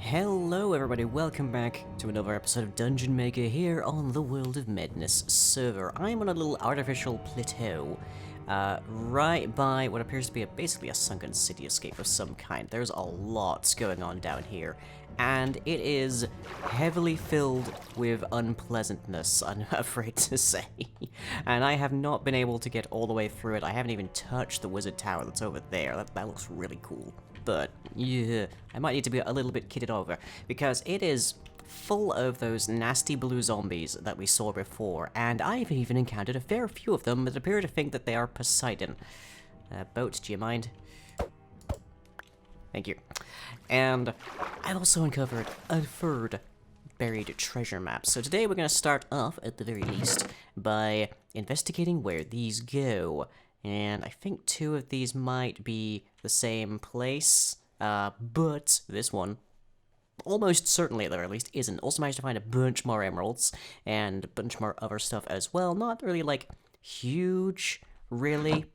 Hello everybody, welcome back to another episode of Dungeon Maker here on the World of Madness server. I'm on a little artificial plateau, right by what appears to be basically a sunken city escape of some kind. There's a lot going on down here, and it is heavily filled with unpleasantness, I'm afraid to say. And I have not been able to get all the way through it. I haven't even touched the wizard tower that's over there. That looks really cool. But, yeah, I might need to be a little bit kitted over, because it is full of those nasty blue zombies that we saw before, and I've even encountered a fair few of them that appear to think that they are Poseidon. Boat, do you mind? Thank you. And I've also uncovered a third buried treasure map. So today we're going to start off, at the very least, by investigating where these go. And I think two of these might be the same place, but this one, almost certainly at the very least, isn't. Also managed to find a bunch more emeralds, and a bunch more other stuff as well. Not really, like, huge, really.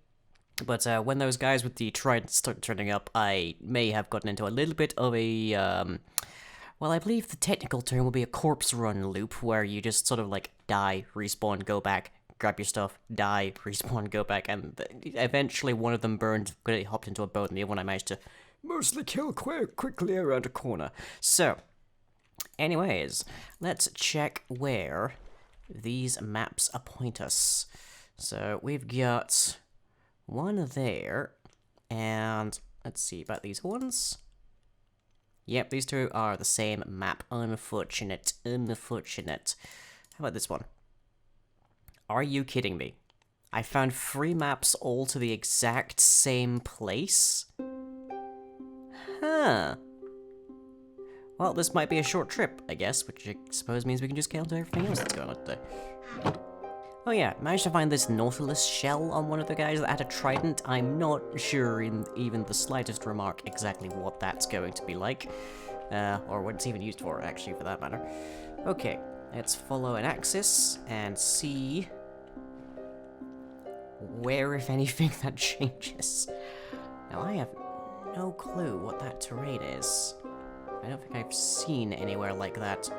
But when those guys with the trident start turning up, I may have gotten into a little bit of a, well, I believe the technical term will be a corpse run loop, where you just sort of, like, die, respawn, go back, grab your stuff, die, respawn, go back, and eventually one of them burned, hopped into a boat, and the other one I managed to mostly kill quickly around a corner. So, anyways, let's check where these maps point us. So, we've got one there, and let's see about these ones. Yep, these two are the same map. Unfortunate. How about this one? Are you kidding me? I found 3 maps all to the exact same place? Huh. Well, this might be a short trip, I guess, which I suppose means we can just get onto everything else that's going on today. Oh yeah, managed to find this Nautilus shell on one of the guys that had a trident. I'm not sure in even the slightest remark exactly what that's going to be like. Or what it's even used for, actually, for that matter. Okay, let's follow an axis and see where, if anything, that changes. Now, I have no clue what that terrain is. I don't think I've seen anywhere like that.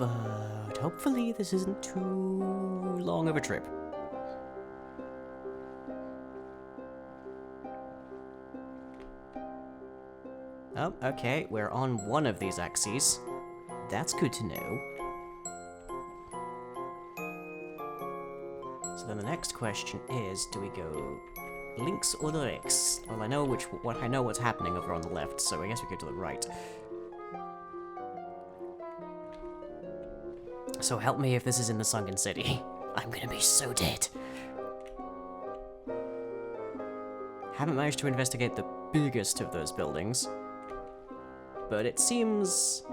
But hopefully this isn't too long of a trip. Oh, okay, we're on one of these axes. That's good to know. So then the next question is, do we go links or the X? Well, I know what's happening over on the left, so I guess we go to the right. So help me if this is in the sunken city. I'm gonna be so dead. Haven't managed to investigate the biggest of those buildings, but it seems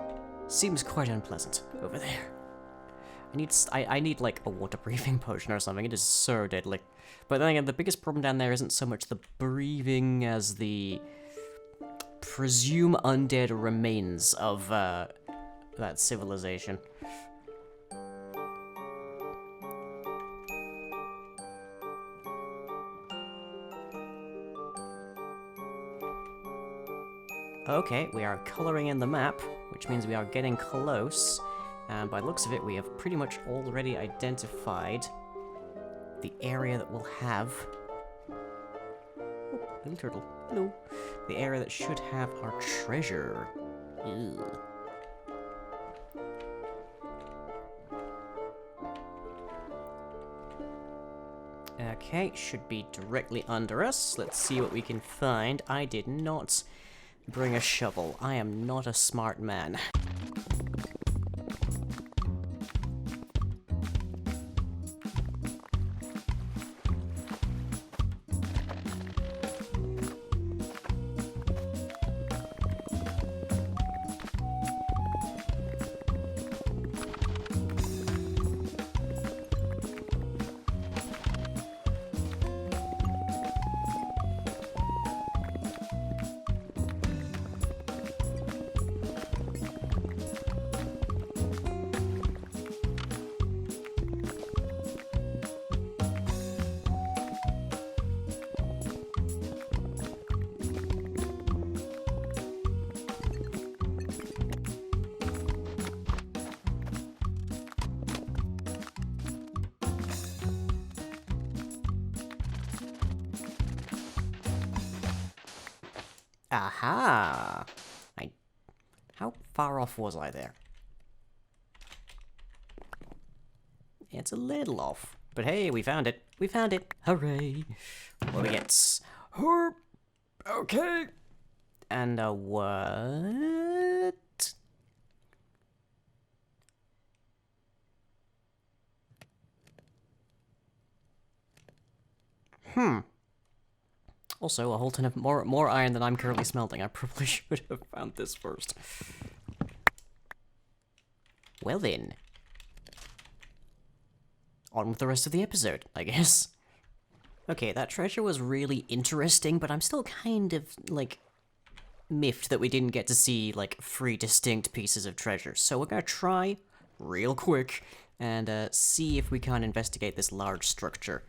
quite unpleasant over there. I need like a water breathing potion or something. It is so deadly. But then again, the biggest problem down there isn't so much the breathing as the presume undead remains of that civilization. Okay, we are coloring in the map, which means we are getting close. And by the looks of it, we have pretty much already identified the area that will have... Oh, little turtle. Hello. The area that should have our treasure. Ew. Okay, should be directly under us. Let's see what we can find. I did not bring a shovel. I am not a smart man. Aha! How far off was I there? It's a little off. But hey, we found it. We found it. Hooray! What do we get? Herp! Okay. And a what? Also, a whole ton of more iron than I'm currently smelting. I probably should have found this first. Well then. On with the rest of the episode, I guess. Okay, that treasure was really interesting, but I'm still kind of, like, miffed that we didn't get to see, like, 3 distinct pieces of treasure. So we're gonna try, real quick, and see if we can investigate this large structure.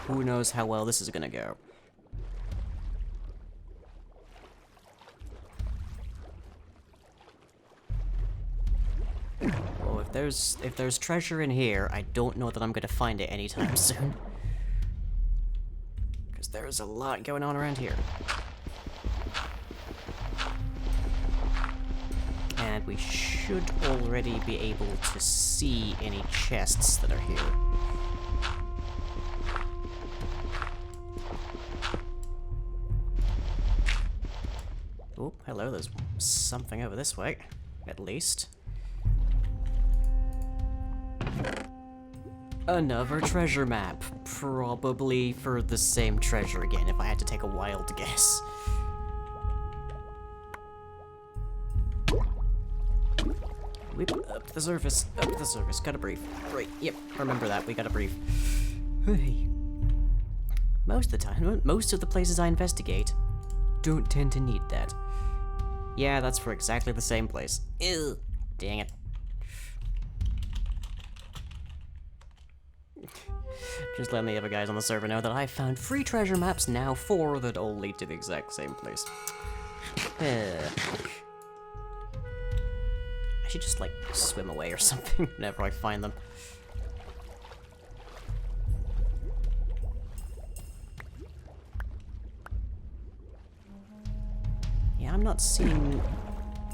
Who knows how well this is gonna go. Oh, if there's treasure in here, I don't know that I'm gonna find it anytime soon. Because there's a lot going on around here. And we should already be able to see any chests that are here. Oh, hello, there's something over this way, at least. Another treasure map. Probably for the same treasure again, if I had to take a wild guess. Whip up to the surface, gotta breathe. Right, yep, remember that, we gotta breathe. Hey. Most of the time, most of the places I investigate don't tend to need that. Yeah, that's for exactly the same place. Ew, dang it. Just letting the other guys on the server know that I found 3 treasure maps, now 4 that all lead to the exact same place. I should just, like, swim away or something whenever I find them. Yeah, I'm not seeing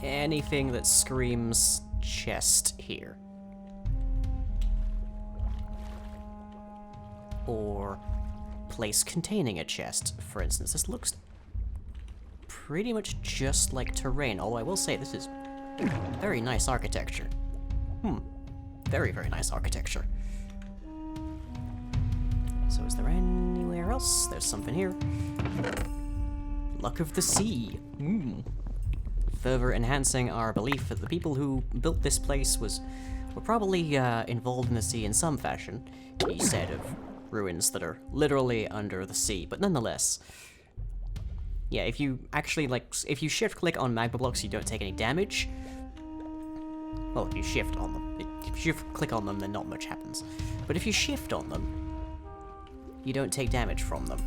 anything that screams chest here. Or place containing a chest, for instance. This looks pretty much just like terrain, although I will say this is very nice architecture. Very, very nice architecture. So is there anywhere else? There's something here. Luck of the sea. Further enhancing our belief that the people who built this place were probably involved in the sea in some fashion, instead of ruins that are literally under the sea, but nonetheless. Yeah, if you actually, like, if you shift-click on magma blocks, you don't take any damage. Well, if you shift on them. If you shift-click on them, then not much happens. But if you shift on them, you don't take damage from them.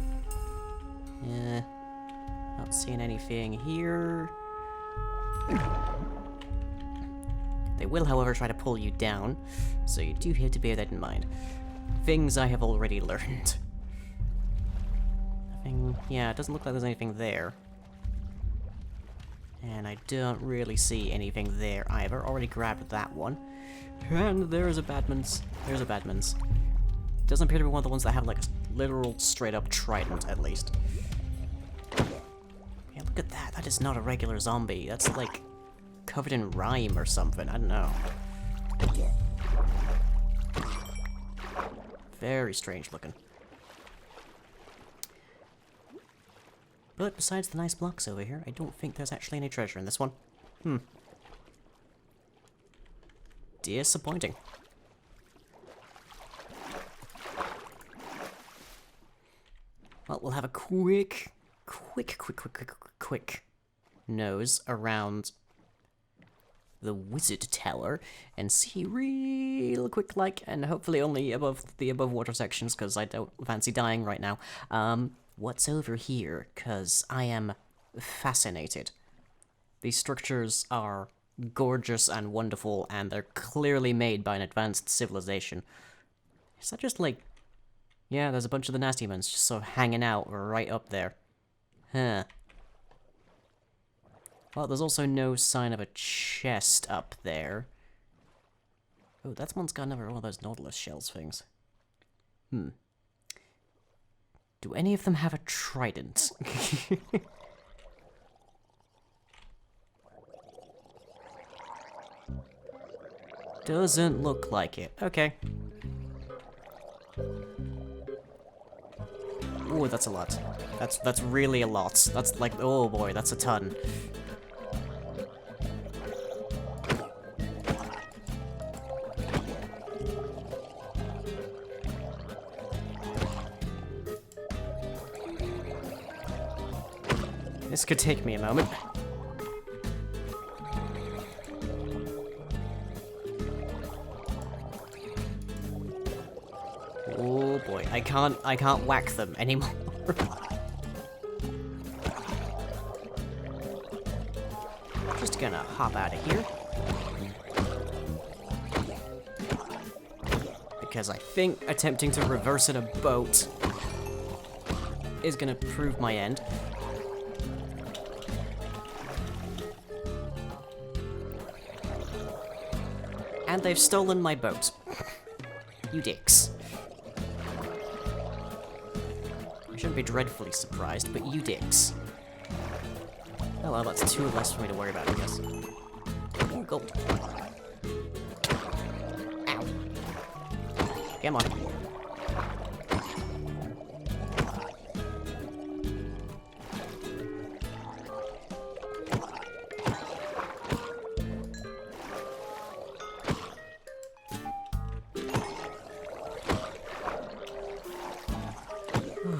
Not seeing anything here. They will, however, try to pull you down, so you do have to bear that in mind. Things I have already learned. Yeah, it doesn't look like there's anything there. And I don't really see anything there either. Already grabbed that one. And there's a Badman's. There's a Badman's. Doesn't appear to be one of the ones that have, like, a literal straight-up trident, at least. Yeah, look at that. That is not a regular zombie. That's, like, covered in rime or something. I don't know. Very strange looking. But besides the nice blocks over here, I don't think there's actually any treasure in this one. Disappointing. Well, we'll have a quick nose around the wizard tower and see real quick, like, and hopefully only above the above water sections, because I don't fancy dying right now. What's over here, because I am fascinated. These structures are gorgeous and wonderful, and they're clearly made by an advanced civilization. Is that just like... Yeah, there's a bunch of the nasty ones just sort of hanging out right up there. Huh. Well, there's also no sign of a chest up there. Oh, that one's got another one of those Nautilus shells things. Do any of them have a trident? Doesn't look like it. Okay. Ooh, that's a lot. That's really a lot. That's like, oh boy, that's a ton. This could take me a moment. Oh boy, I can't whack them anymore. Just gonna hop out of here. Because I think attempting to reverse in a boat is gonna prove my end. And they've stolen my boat. You dicks. I shouldn't be dreadfully surprised, but you dicks. Oh well, that's two less for me to worry about, I guess. Ooh, gold. Ow. Come on.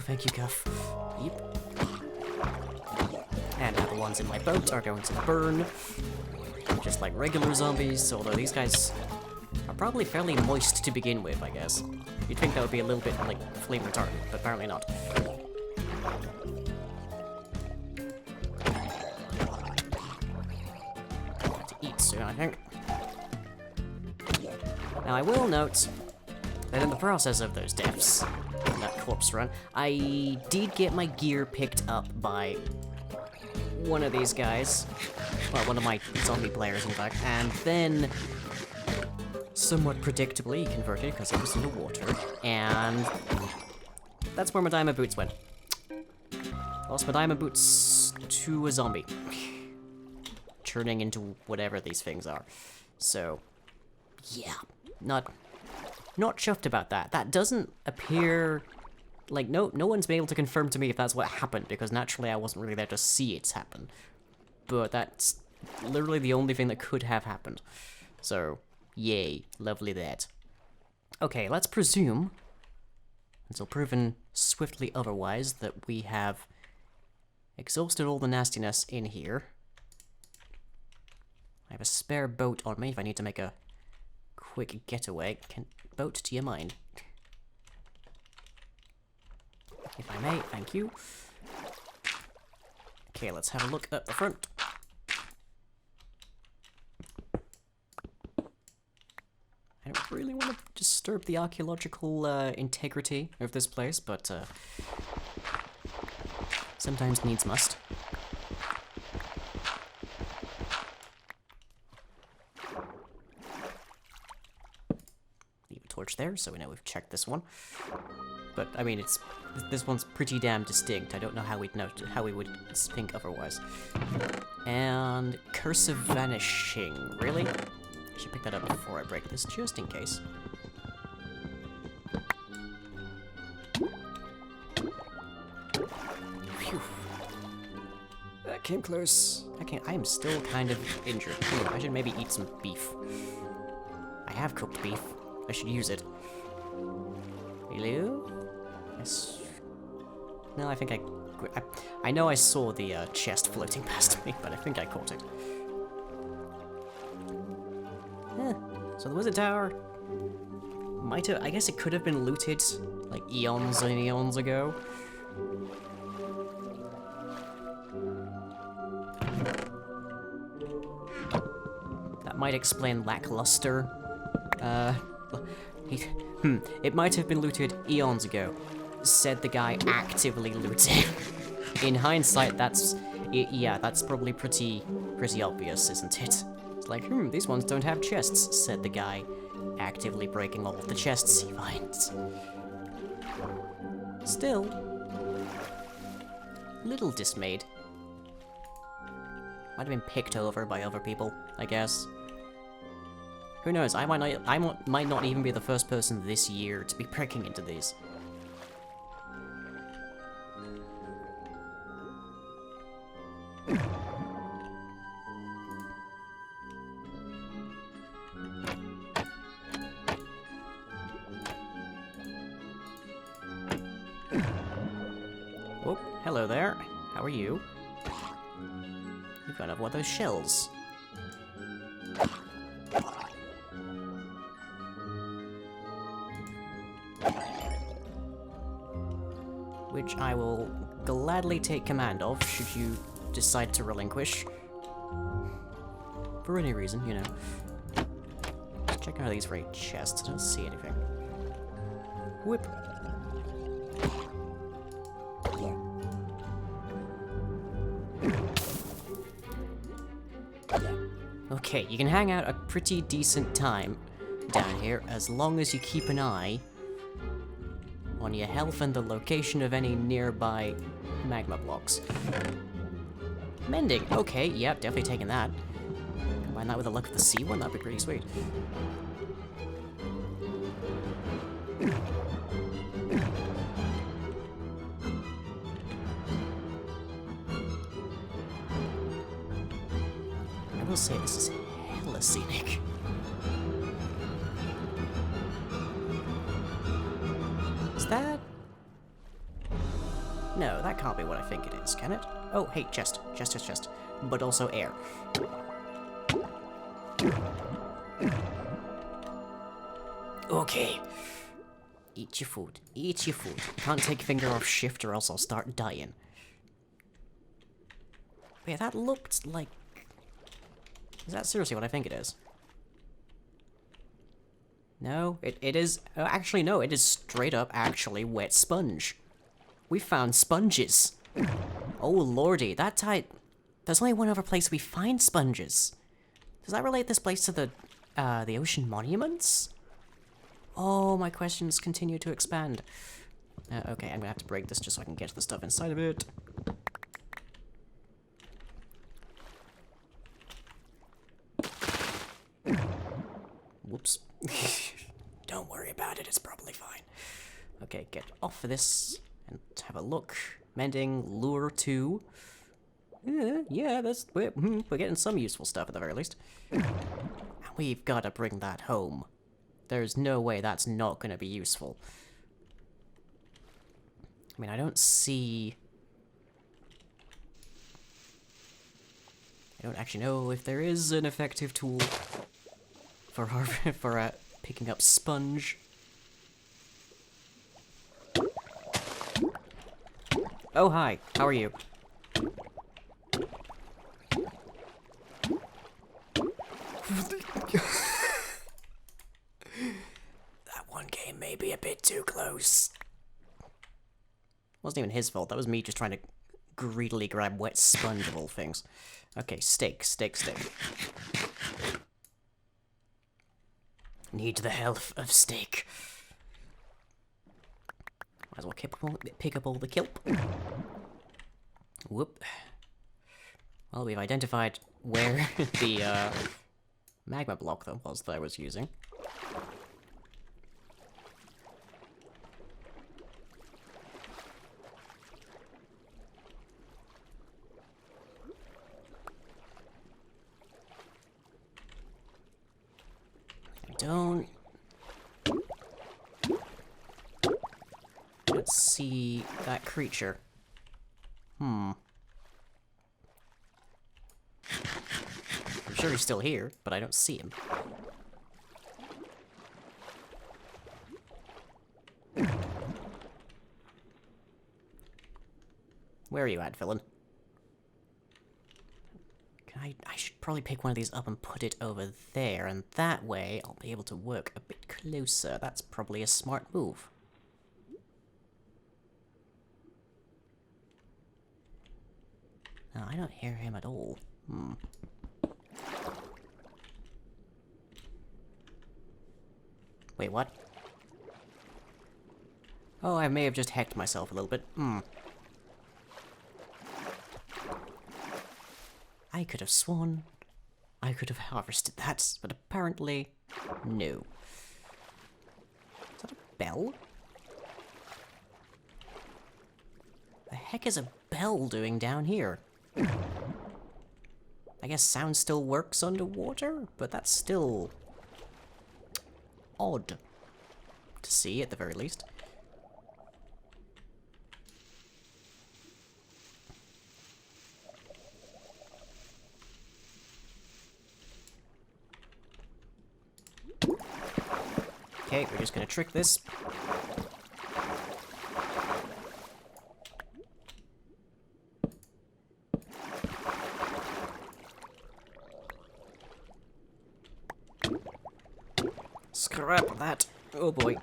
Thank you, Cuff. Yep. And now the ones in my boat are going to burn. Just like regular zombies, although these guys are probably fairly moist to begin with, I guess. You'd think that would be a little bit, like, flame retardant, but apparently not. To eat soon, I think. Now, I will note that in the process of those deaths, that corpse run, I did get my gear picked up by one of these guys. Well, one of my zombie players, in fact. And then, somewhat predictably, he converted because he was in the water. And that's where my diamond boots went. Lost my diamond boots to a zombie. Turning into whatever these things are. So, yeah. Not chuffed about that. That doesn't appear... Like, no one's been able to confirm to me if that's what happened, because naturally I wasn't really there to see it happen. But that's literally the only thing that could have happened. So, yay. Lovely that. Okay, let's presume, until proven swiftly otherwise, that we have exhausted all the nastiness in here. I have a spare boat on me if I need to make a quick getaway. Boat, do you mind? If I may, thank you. Okay, let's have a look at the front. I don't really want to disturb the archaeological integrity of this place, but sometimes needs must. Leave a torch there, so we know we've checked this one. But I mean, this one's pretty damn distinct. I don't know how we would think otherwise. And Curse of Vanishing, really? I should pick that up before I break this, just in case. Phew. That came close. I am still kind of injured. I should maybe eat some beef. I have cooked beef. I should use it. Hello? No, I think I know I saw the chest floating past me, but I think I caught it. So the Wizard Tower might have, I guess it could have been looted like eons and eons ago. That might explain lackluster. It might have been looted eons ago, said the guy actively looting. in hindsight, yeah, that's probably pretty obvious, isn't it? It's like, these ones don't have chests, said the guy, actively breaking all of the chests he finds. Still, little dismayed. Might have been picked over by other people, I guess. Who knows? I might not even be the first person this year to be breaking into these. Oh, hello there. How are you? You've got another one of those shells. Which I will gladly take command of, should you decide to relinquish. For any reason, you know. Just checking out these raid chests, I don't see anything. Whip. Okay, you can hang out a pretty decent time down here, as long as you keep an eye on your health and the location of any nearby magma blocks. Mending, okay, yep, definitely taking that. Combine that with the luck of the sea one, that'd be pretty sweet. I will say, this is hella scenic. Is that... No, that can't be what I think it is, can it? Oh, hey, chest. Chest. But also air. Okay. Eat your food. Eat your food. Can't take finger off shift or else I'll start dying. Yeah, that looked like... Is that seriously what I think it is? No, it is... actually, no, it is straight up actually wet sponge. We found sponges. Oh lordy, that tight... There's only one other place we find sponges. Does that relate this place to the ocean monuments? Oh, my questions continue to expand. Okay, I'm gonna have to break this just so I can get to the stuff inside of it. Whoops. Don't worry about it, it's probably fine. Okay, get off of this and have a look. Mending, lure 2. Yeah, we're getting some useful stuff at the very least. And we've got to bring that home. There's no way that's not going to be useful. I mean, I don't actually know if there is an effective tool for picking up sponge. Oh, hi. How are you? That one game may be a bit too close. Wasn't even his fault. That was me just trying to greedily grab wet sponge of all things. Okay, steak. Need the health of steak. Might as well pick up all the kelp. Whoop. Well, we've identified where the magma block that I was using. Let's see that creature. I'm sure he's still here, but I don't see him. Where are you at, villain? I should probably pick one of these up and put it over there, and that way I'll be able to work a bit closer. That's probably a smart move. No, I don't hear him at all. Wait, what? Oh, I may have just hacked myself a little bit. I could have sworn I could have harvested that, but apparently, no. Is that a bell? The heck is a bell doing down here? I guess sound still works underwater, but that's still odd to see at the very least. Okay, we're just gonna trick this. Scrap that. Oh boy.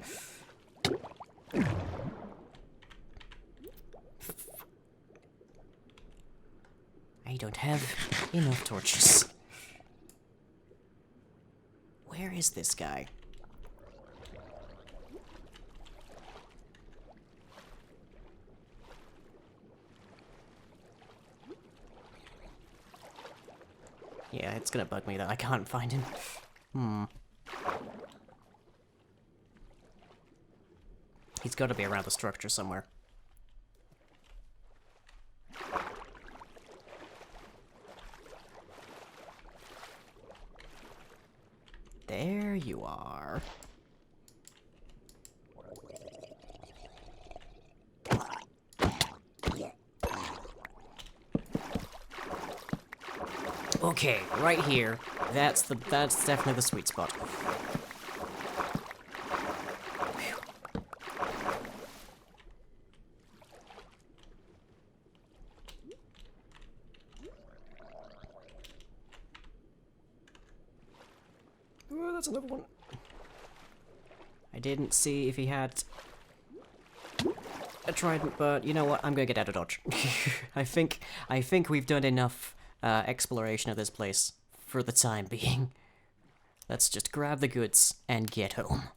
I don't have enough torches. Where is this guy? Yeah, it's gonna bug me that I can't find him. He's gotta be around the structure somewhere. There you are. Okay, right here. That's definitely the sweet spot. Oh, that's another one. I didn't see if he had a trident, but you know what? I'm gonna get out of dodge. I think we've done enough exploration of this place for the time being. Let's just grab the goods and get home.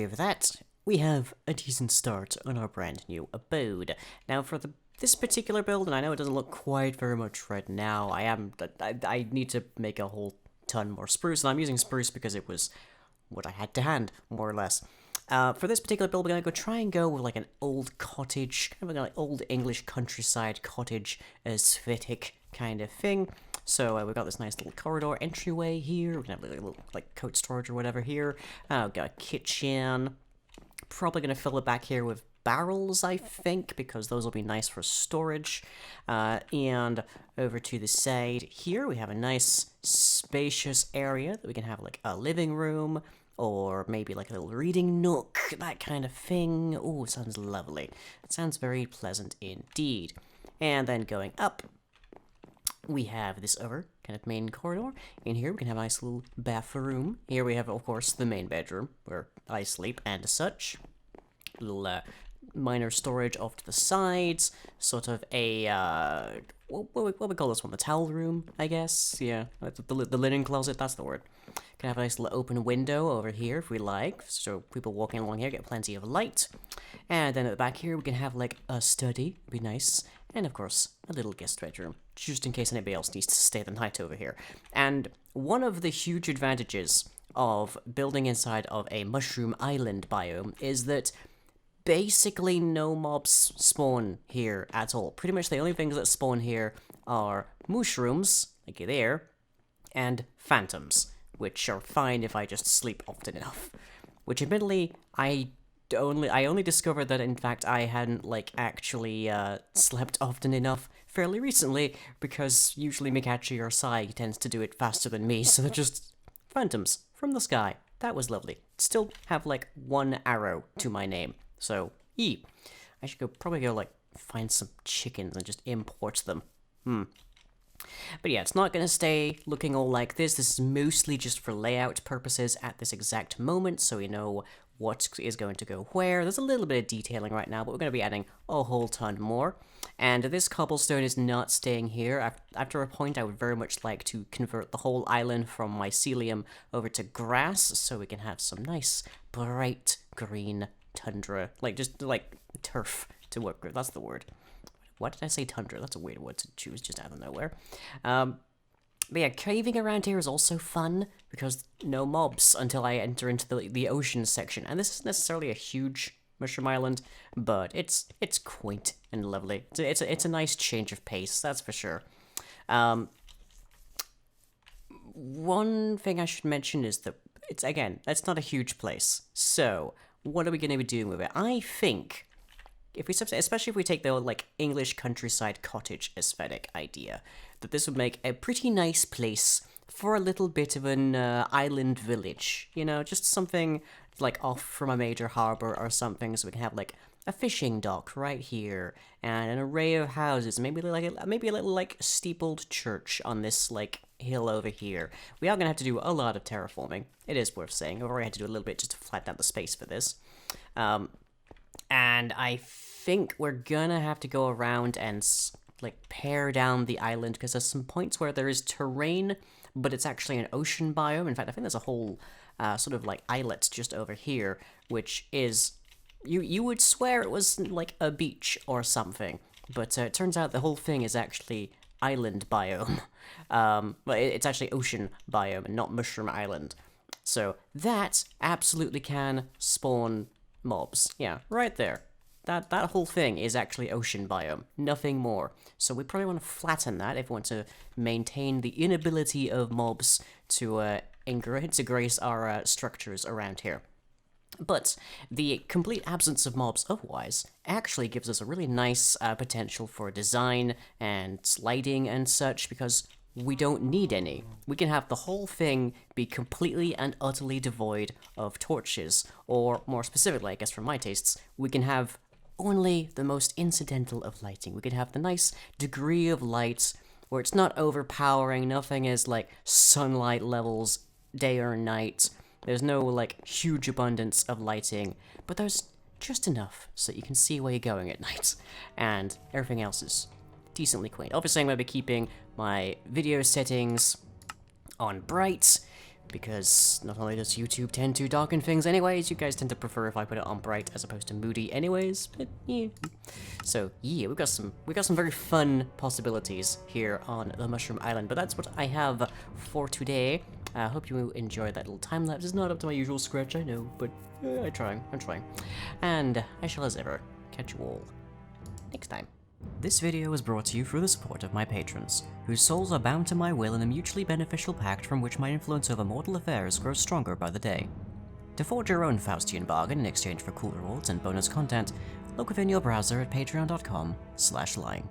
with that, we have a decent start on our brand new abode. Now for this particular build, and I know it doesn't look quite very much right now, I need to make a whole ton more spruce, and I'm using spruce because it was what I had to hand, more or less. For this particular build, we're going to try and go with like an old cottage, kind of like an old English countryside cottage aesthetic kind of thing. So we've got this nice little corridor entryway here. We're going to have a little like coat storage or whatever here. We've got a kitchen. Probably going to fill it back here with barrels, I think, because those will be nice for storage. And over to the side here, we have a nice spacious area that we can have like a living room, or maybe like a little reading nook, that kind of thing. Oh, it sounds lovely. It sounds very pleasant indeed. And then going up, we have this other kind of main corridor. In here, we can have a nice little bathroom. Here we have, of course, the main bedroom, where I sleep and such. Little minor storage off to the sides. Sort of a, what we call this one? The towel room, I guess? Yeah, the linen closet, that's the word. Can have a nice little open window over here if we like, so people walking along here get plenty of light. And then at the back here we can have like a study, be nice, and of course a little guest bedroom, just in case anybody else needs to stay the night over here. And one of the huge advantages of building inside of a mushroom island biome is that basically no mobs spawn here at all. Pretty much the only things that spawn here are mushrooms, like there, and phantoms, which are fine if I just sleep often enough. Which admittedly, I only discovered that in fact I hadn't like actually slept often enough fairly recently, because usually Mikachi or Sai tends to do it faster than me, so they're just phantoms from the sky. That was lovely. Still have like one arrow to my name, so I should probably go like find some chickens and just import them. But yeah, it's not going to stay looking all like this. This is mostly just for layout purposes at this exact moment, so we know what is going to go where. There's a little bit of detailing right now, but we're going to be adding a whole ton more. And this cobblestone is not staying here. After a point, I would very much like to convert the whole island from mycelium over to grass, so we can have some nice, bright green tundra. Like, just like turf to work with. That's the word. What did I say, tundra? That's a weird word to choose just out of nowhere. But yeah, caving around here is also fun, because no mobs until I enter into the ocean section. And this isn't necessarily a huge mushroom island, but it's quaint and lovely. It's a nice change of pace, that's for sure. One thing I should mention is that, that's not a huge place. So, what are we going to be doing with it? I think, especially if we take the like English countryside cottage aesthetic idea, that this would make a pretty nice place for a little bit of an island village. You know, just something like off from a major harbor or something, so we can have like a fishing dock right here and an array of houses, maybe a little like steepled church on this like hill over here. We are gonna have to do a lot of terraforming. It is worth saying. I've already had to do a little bit just to flatten out the space for this. And I think we're gonna have to go around and like pare down the island, because there's some points where there is terrain, but it's actually an ocean biome. In fact, I think there's a whole sort of like islet just over here, which is, you would swear it was like a beach or something, but it turns out the whole thing is actually island biome. But it's actually ocean biome and not mushroom island. So that absolutely can spawn mobs. Yeah, right there. That whole thing is actually ocean biome, nothing more. So we probably want to flatten that if we want to maintain the inability of mobs to grace our structures around here. But the complete absence of mobs otherwise actually gives us a really nice potential for design and lighting and such, because we don't need any. We can have the whole thing be completely and utterly devoid of torches, or more specifically, I guess for my tastes, we can have only the most incidental of lighting. We can have the nice degree of light where it's not overpowering, nothing is like sunlight levels day or night. There's no like huge abundance of lighting, but there's just enough so that you can see where you're going at night, and everything else is decently quaint. Obviously I'm going to be keeping my video settings on bright, because not only does YouTube tend to darken things anyways, you guys tend to prefer if I put it on bright as opposed to moody anyways, but yeah. So yeah, we got some very fun possibilities here on the Mushroom Island, but that's what I have for today. I hope you enjoyed that little time lapse. It's not up to my usual scratch, I know, but I'm trying. And I shall, as ever, catch you all next time. This video was brought to you through the support of my patrons, whose souls are bound to my will in a mutually beneficial pact from which my influence over mortal affairs grows stronger by the day. To forge your own Faustian bargain in exchange for cool rewards and bonus content, look within your browser at patreon.com/lying.